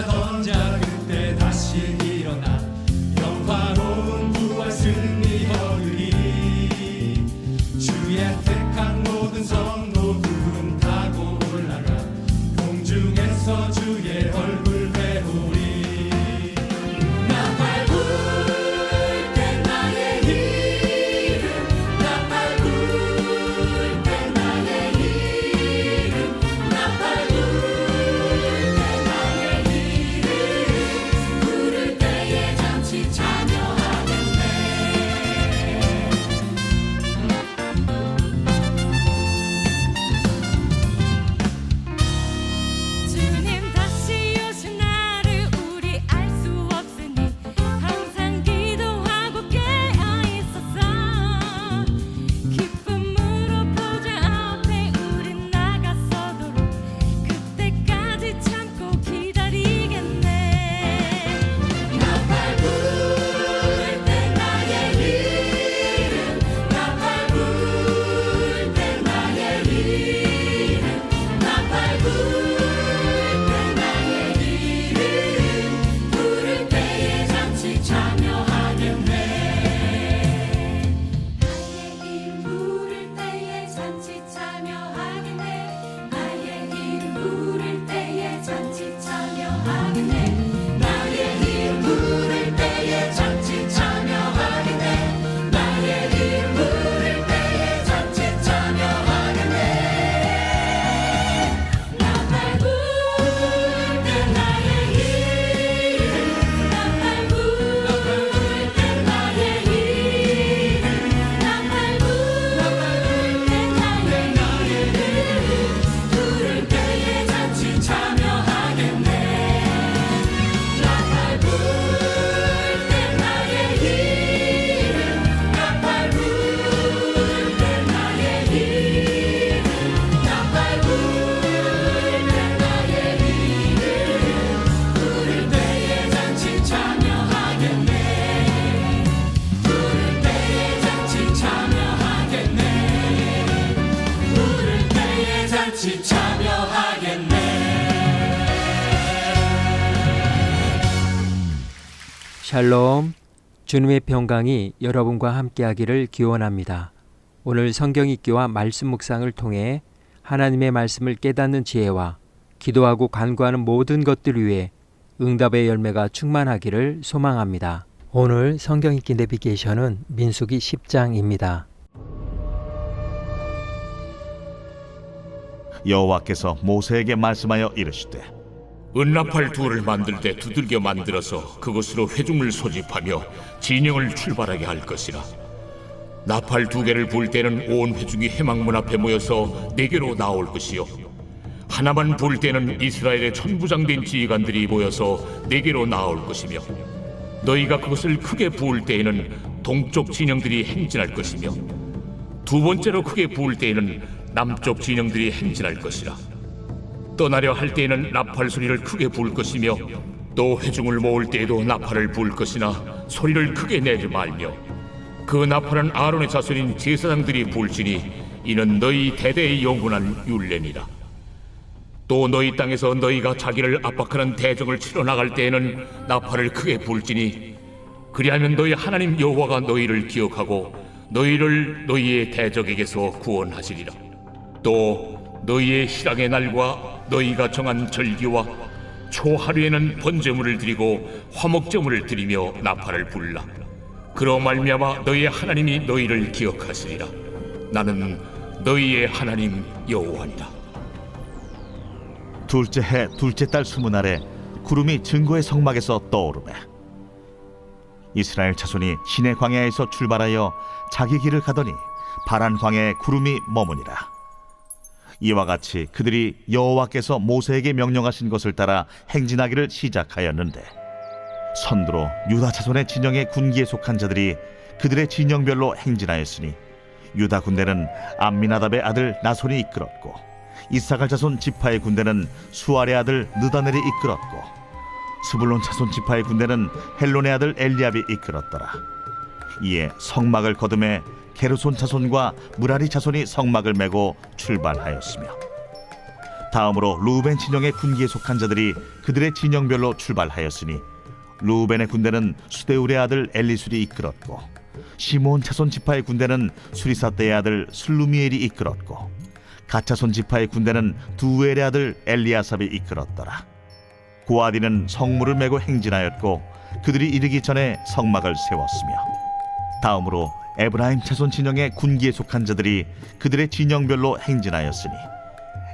잠자던 자 그때 다시 일어나 영화로운 부활 승리 얻으리. 주의 택한 모든 성도 구름 타고 올라가 공중에서 주의 얼굴 배우리. 나팔 불 때 나의 이름, 나팔 불 때 나의 이름, 나팔 불 때 나의 이름, 부를 때에 잠시 참여하겠네. 주님 다시 오신 날을 우리 알 수 없으니 항상 기도하고 깨어 있었어. 기쁨으로 보좌 앞에 우린 나가서도록 그때까지 참고 기다리겠네. 나팔 불 때 나의 이름, 나팔 불 때 나의 이름, 나팔 불 때 나의 이름, 부를 때에 잠시 참여하겠네. 나의 이름 부를 때에 잠시 참여하겠네. 나의 이름 부를 때에 잠시 참여하겠네. 나의 이름 부를 때에 잠시 참여하겠네. 나의 이름 부를 때에 잠시 참여하겠네. 나팔 불 때 나의 이름, 나팔 불 때 나의 이름, 나팔 불 때 나의 이름, 부를 때에 잠시 참여하겠네. 나팔 불 때 나의 이름, 나팔 불 때 나의 이름, 나팔 불 때 나의 이름, 부를 때에 잠시 참여하겠네. 부를 때에 잠시 참여하겠네. 부를 때에 잠시 참여하겠네. 샬롬, 주님의 평강이 여러분과 함께하기를 기원합니다. 오늘 성경 읽기와 말씀 묵상을 통해 하나님의 말씀을 깨닫는 지혜와 기도하고 간구하는 모든 것들 위해 응답의 열매가 충만하기를 소망합니다. 오늘 성경 읽기 내비게이션은 민수기 10장입니다. 여호와께서 모세에게 말씀하여 이르시되 은나팔 둘을 만들 때 두들겨 만들어서 그것으로 회중을 소집하며 진영을 출발하게 할 것이라. 나팔 두 개를 불 때는 온 회중이 회막문 앞에 모여서 내게로 나올 것이요, 하나만 불 때는 이스라엘의 천부장된 지휘관들이 모여서 내게로 나올 것이며, 너희가 그것을 크게 부을 때에는 동쪽 진영들이 행진할 것이며, 두 번째로 크게 부을 때에는 남쪽 진영들이 행진할 것이라. 떠나려 할 때에는 나팔 소리를 크게 부을 것이며, 또 회중을 모을 때에도 나팔을 부을 것이나 소리를 크게 내지 말며, 그 나팔은 아론의 자손인 제사장들이 부을지니 이는 너희 대대의 영원한 율례니라. 또 너희 땅에서 너희가 자기를 압박하는 대적을 치러 나갈 때에는 나팔을 크게 부을지니, 그리하면 너희 하나님 여호와가 너희를 기억하고 너희를 너희의 대적에게서 구원하시리라. 또 너희의 희락의 날과 너희가 정한 절기와 초하루에는 번제물을 드리고 화목제물을 드리며 나팔을 불라. 그로 말미암아 너희의 하나님이 너희를 기억하시리라. 나는 너희의 하나님 여호와니라. 둘째 해 둘째 달 20날에 구름이 증거의 성막에서 떠오르매 이스라엘 자손이 시내 광야에서 출발하여 자기 길을 가더니 바란 광야에 구름이 머무니라. 이와 같이 그들이 여호와께서 모세에게 명령하신 것을 따라 행진하기를 시작하였는데, 선두로 유다 자손의 진영의 군기에 속한 자들이 그들의 진영별로 행진하였으니, 유다 군대는 암미나답의 아들 나손이 이끌었고, 이사갈 자손 지파의 군대는 수알의 아들 느다넬이 이끌었고, 스불론 자손 지파의 군대는 헬론의 아들 엘리압이 이끌었더라. 이에 성막을 거두매 게르손 자손과 무라리 자손이 성막을 메고 출발하였으며, 다음으로 루벤 진영의 군기에 속한 자들이 그들의 진영별로 출발하였으니 루벤의 군대는 수데울의 아들 엘리술이 이끌었고 시몬 자손 지파의 군대는 수리사떼의 아들 슬루미엘이 이끌었고 갓 자손 지파의 군대는 두엘의 아들 엘리아삽이 이끌었더라. 고아디는 성물을 메고 행진하였고 그들이 이르기 전에 성막을 세웠으며 다음으로 에브라임 자손 진영의 군기에 속한 자들이 그들의 진영별로 행진하였으니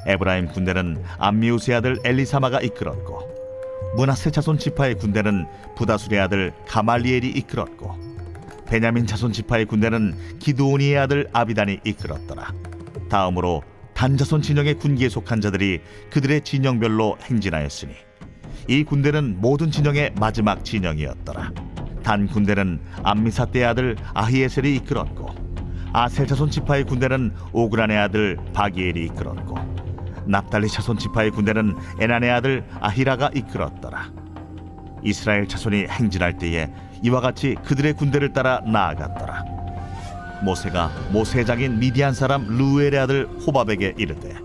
에브라임 군대는 암미우스의 아들 엘리사마가 이끌었고 므낫세 자손 지파의 군대는 부다술의 아들 가말리엘이 이끌었고 베냐민 자손 지파의 군대는 기드오니의 아들 아비단이 이끌었더라. 다음으로 단 자손 진영의 군기에 속한 자들이 그들의 진영별로 행진하였으니 이 군대는 모든 진영의 마지막 진영이었더라. 단 군대는 암미사떼의 아들 아히에셀이 이끌었고 아셀 자손 지파의 군대는 오그란의 아들 바기엘이 이끌었고 납달리 자손 지파의 군대는 에난의 아들 아히라가 이끌었더라. 이스라엘 자손이 행진할 때에 이와 같이 그들의 군대를 따라 나아갔더라. 모세가 모세의 장인 미디안 사람 루엘의 아들 호밥에게 이르되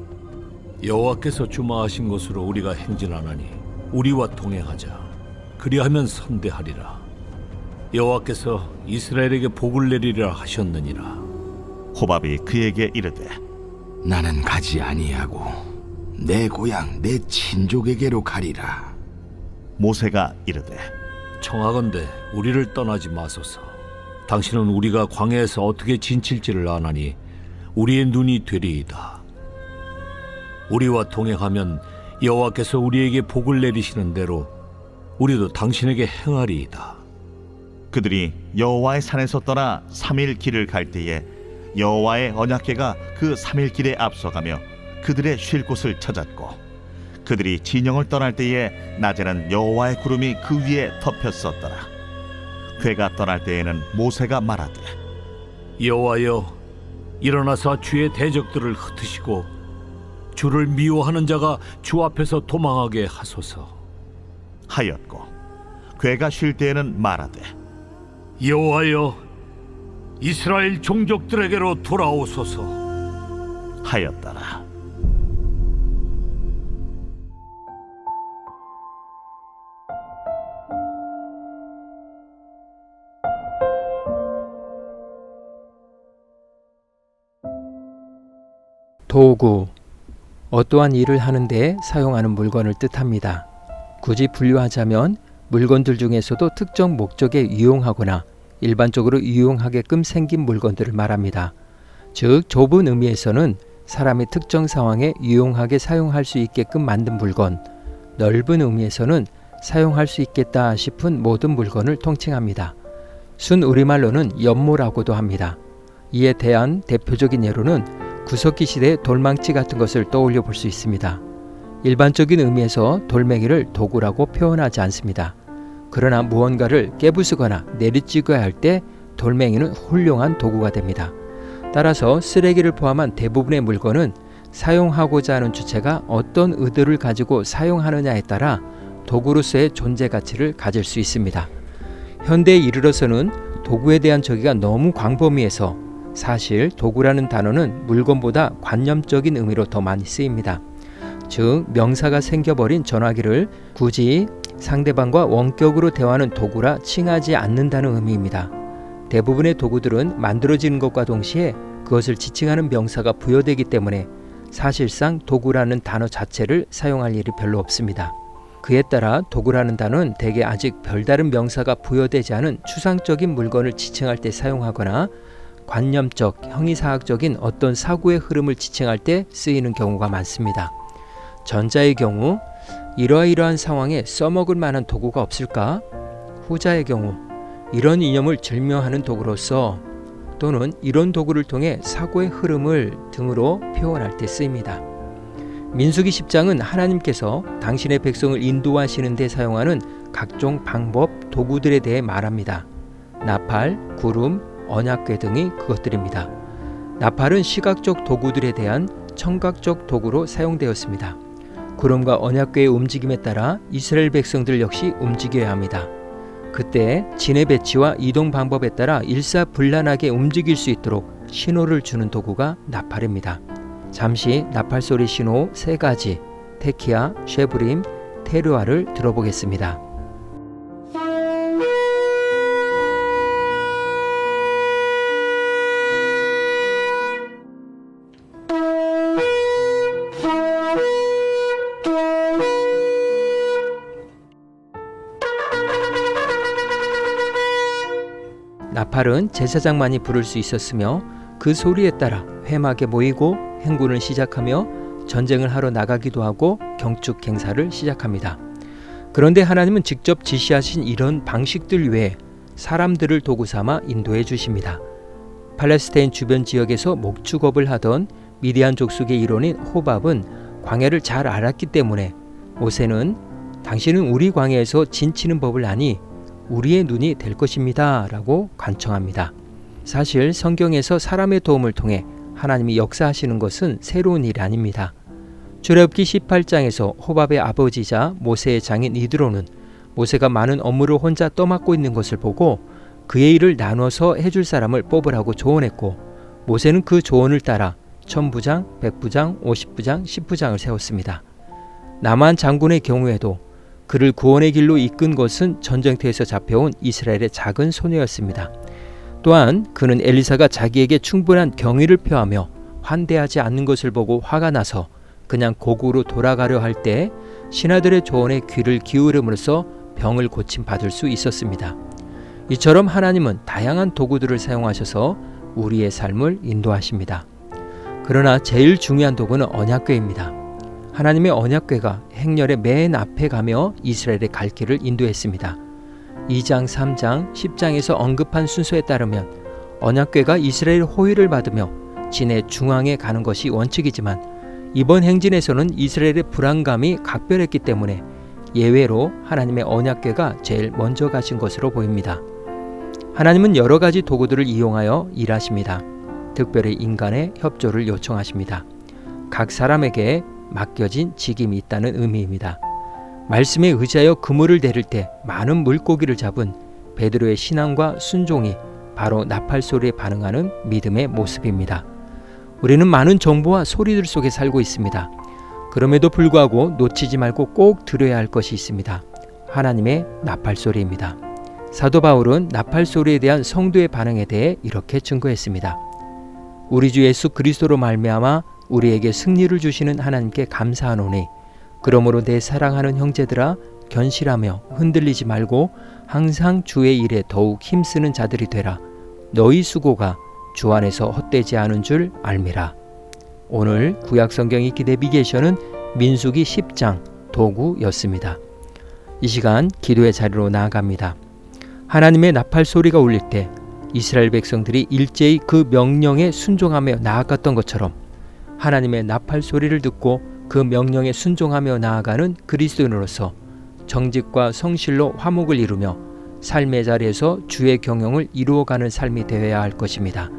여호와께서 주마하신 곳으로 우리가 행진하나니 우리와 동행하자. 그리하면 선대하리라. 여호와께서 이스라엘에게 복을 내리리라 하셨느니라. 호밥이 그에게 이르되 나는 가지 아니하고 내 고향 내 친족에게로 가리라. 모세가 이르되 청하건대 우리를 떠나지 마소서. 당신은 우리가 광야에서 어떻게 진칠지를 아나니 우리의 눈이 되리이다. 우리와 동행하면 여호와께서 우리에게 복을 내리시는 대로 우리도 당신에게 행하리이다. 그들이 여호와의 산에서 떠나 3일 길을 갈 때에 여호와의 언약궤가 그 3일 길에 앞서가며 그들의 쉴 곳을 찾았고 그들이 진영을 떠날 때에 낮에는 여호와의 구름이 그 위에 덮였었더라. 궤가 떠날 때에는 모세가 말하되 여호와여, 일어나사 주의 대적들을 흩으시고 주를 미워하는 자가 주 앞에서 도망하게 하소서. 하였고 궤가 쉴 때에는 말하되 여호와여, 이스라엘 종족들에게로 돌아오소서. 하였더라. 도구, 어떠한 일을 하는데 사용하는 물건을 뜻합니다. 굳이 분류하자면 물건들 중에서도 특정 목적에 유용하거나 일반적으로 유용하게끔 생긴 물건들을 말합니다. 즉 좁은 의미에서는 사람이 특정 상황에 유용하게 사용할 수 있게끔 만든 물건, 넓은 의미에서는 사용할 수 있겠다 싶은 모든 물건을 통칭합니다. 순 우리말로는 연모라고도 합니다. 이에 대한 대표적인 예로는 구석기 시대의 돌망치 같은 것을 떠올려 볼 수 있습니다. 일반적인 의미에서 돌멩이를 도구라고 표현하지 않습니다. 그러나 무언가를 깨부수거나 내리찍어야 할 때 돌멩이는 훌륭한 도구가 됩니다. 따라서 쓰레기를 포함한 대부분의 물건은 사용하고자 하는 주체가 어떤 의도를 가지고 사용하느냐에 따라 도구로서의 존재 가치를 가질 수 있습니다. 현대에 이르러서는 도구에 대한 정의가 너무 광범위해서 사실 도구라는 단어는 물건보다 관념적인 의미로 더 많이 쓰입니다. 즉 명사가 생겨버린 전화기를 굳이 상대방과 원격으로 대화하는 도구라 칭하지 않는다는 의미입니다. 대부분의 도구들은 만들어지는 것과 동시에 그것을 지칭하는 명사가 부여되기 때문에 사실상 도구라는 단어 자체를 사용할 일이 별로 없습니다. 그에 따라 도구라는 단어는 대개 아직 별다른 명사가 부여되지 않은 추상적인 물건을 지칭할 때 사용하거나 관념적, 형이사학적인 어떤 사고의 흐름을 지칭할 때 쓰이는 경우가 많습니다. 전자의 경우 이러이러한 상황에 써먹을 만한 도구가 없을까? 후자의 경우 이런 이념을 증명하는 도구로서 또는 이런 도구를 통해 사고의 흐름을 등으로 표현할 때 쓰입니다. 민수기 10장은 하나님께서 당신의 백성을 인도하시는 데 사용하는 각종 방법, 도구들에 대해 말합니다. 나팔, 구름, 언약궤 등이 그것들입니다. 나팔은 시각적 도구들에 대한 청각적 도구로 사용되었습니다. 구름과 언약궤의 움직임에 따라 이스라엘 백성들 역시 움직여야 합니다. 그때 진의 배치와 이동 방법에 따라 일사불란하게 움직일 수 있도록 신호를 주는 도구가 나팔입니다. 잠시 나팔소리 신호 3가지 테키아, 쉐브림, 테르아를 들어보겠습니다. 나팔은 제사장만이 부를 수 있었으며 그 소리에 따라 회막에 모이고 행군을 시작하며 전쟁을 하러 나가기도 하고 경축 행사를 시작합니다. 그런데 하나님은 직접 지시하신 이런 방식들 외에 사람들을 도구 삼아 인도해 주십니다. 팔레스타인 주변 지역에서 목축업을 하던 미디안 족속의 일원인 호밥은 광야를 잘 알았기 때문에 모세는 당신은 우리 광야에서 진치는 법을 아니 우리의 눈이 될 것입니다 라고 간청합니다. 사실 성경에서 사람의 도움을 통해 하나님이 역사하시는 것은 새로운 일이 아닙니다. 출애굽기 18장에서 호밥의 아버지자 모세의 장인 이드로는 모세가 많은 업무를 혼자 떠맡고 있는 것을 보고 그의 일을 나눠서 해줄 사람을 뽑으라고 조언했고 모세는 그 조언을 따라 1000부장, 100부장, 50부장, 10부장을 세웠습니다. 나만 장군의 경우에도 그를 구원의 길로 이끈 것은 전쟁터에서 잡혀온 이스라엘의 작은 소녀였습니다. 또한 그는 엘리사가 자기에게 충분한 경의를 표하며 환대하지 않는 것을 보고 화가 나서 그냥 고국으로 돌아가려 할 때 신하들의 조언에 귀를 기울임으로써 병을 고침받을 수 있었습니다. 이처럼 하나님은 다양한 도구들을 사용하셔서 우리의 삶을 인도하십니다. 그러나 제일 중요한 도구는 언약궤입니다. 하나님의 언약궤가 행렬의 맨 앞에 가며 이스라엘의 갈 길을 인도했습니다. 2장, 3장, 10장에서 언급한 순서에 따르면 언약궤가 이스라엘 호위를 받으며 진의 중앙에 가는 것이 원칙이지만 이번 행진에서는 이스라엘의 불안감이 각별했기 때문에 예외로 하나님의 언약궤가 제일 먼저 가신 것으로 보입니다. 하나님은 여러 가지 도구들을 이용하여 일하십니다. 특별히 인간의 협조를 요청하십니다. 각 사람에게 맡겨진 직임이 있다는 의미입니다. 말씀에 의지하여 그물을 내릴 때 많은 물고기를 잡은 베드로의 신앙과 순종이 바로 나팔 소리에 반응하는 믿음의 모습입니다. 우리는 많은 정보와 소리들 속에 살고 있습니다. 그럼에도 불구하고 놓치지 말고 꼭 들어야 할 것이 있습니다. 하나님의 나팔 소리입니다. 사도 바울은 나팔 소리에 대한 성도의 반응에 대해 이렇게 증거했습니다. 우리 주 예수 그리스도로 말미암아 우리에게 승리를 주시는 하나님께 감사하노니 그러므로 내 사랑하는 형제들아 견실하며 흔들리지 말고 항상 주의 일에 더욱 힘쓰는 자들이 되라. 너희 수고가 주 안에서 헛되지 않은 줄 알미라. 오늘 구약성경 읽기 내비게이션은 민수기 10장 도구였습니다. 이 시간 기도의 자리로 나아갑니다. 하나님의 나팔 소리가 울릴 때 이스라엘 백성들이 일제히 그 명령에 순종하며 나아갔던 것처럼 하나님의 나팔 소리를 듣고 그 명령에 순종하며 나아가는 그리스도인으로서 정직과 성실로 화목을 이루며 삶의 자리에서 주의 경영을 이루어가는 삶이 되어야 할 것입니다.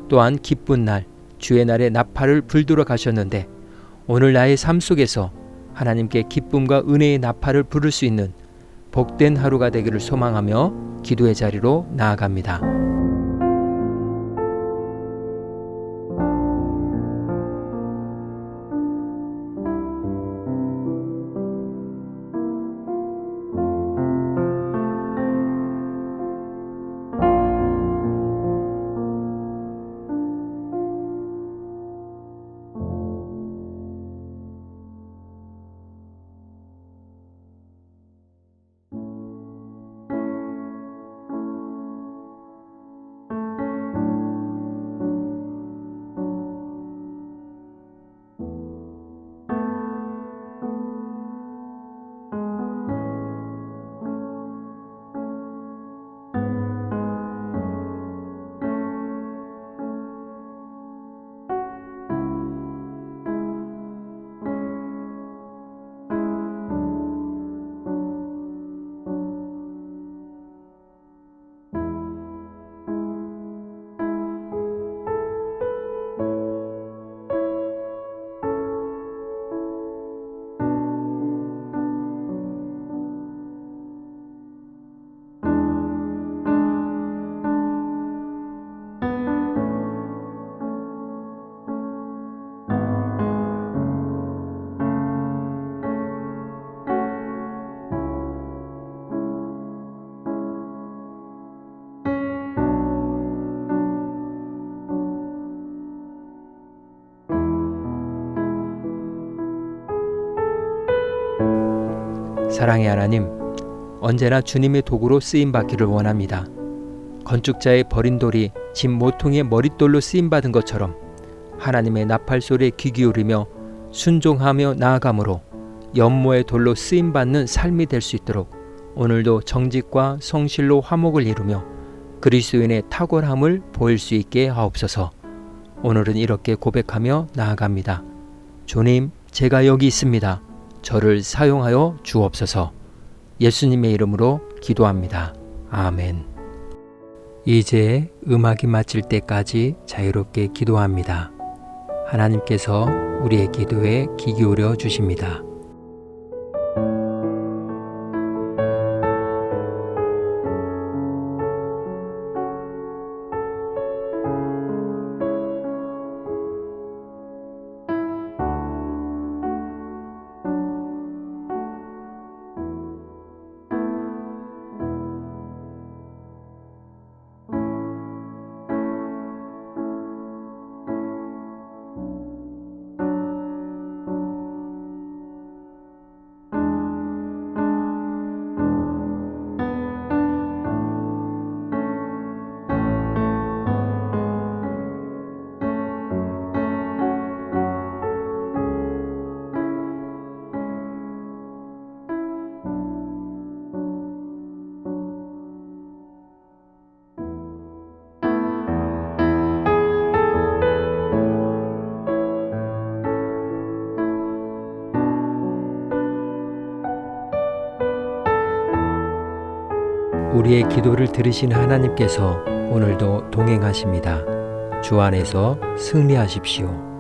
또한 기쁜 날, 주의 날에 나팔을 불들어 가셨는데 오늘 나의 삶 속에서 하나님께 기쁨과 은혜의 나팔을 부를 수 있는 복된 하루가 되기를 소망하며 기도의 자리로 나아갑니다. 사랑의 하나님, 언제나 주님의 도구로 쓰임받기를 원합니다. 건축자의 버린 돌이 집 모퉁이의 머릿돌로 쓰임받은 것처럼 하나님의 나팔 소리에 귀 기울이며 순종하며 나아감으로 연모의 돌로 쓰임받는 삶이 될 수 있도록 오늘도 정직과 성실로 화목을 이루며 그리스도인의 탁월함을 보일 수 있게 하옵소서. 오늘은 이렇게 고백하며 나아갑니다. 주님, 제가 여기 있습니다. 저를 사용하여 주옵소서. 예수님의 이름으로 기도합니다. 아멘. 이제 음악이 마칠 때까지 자유롭게 기도합니다. 하나님께서 우리의 기도에 귀 기울여 주십니다. 우리의 기도를 들으신 하나님께서 오늘도 동행하십니다. 주 안에서 승리하십시오.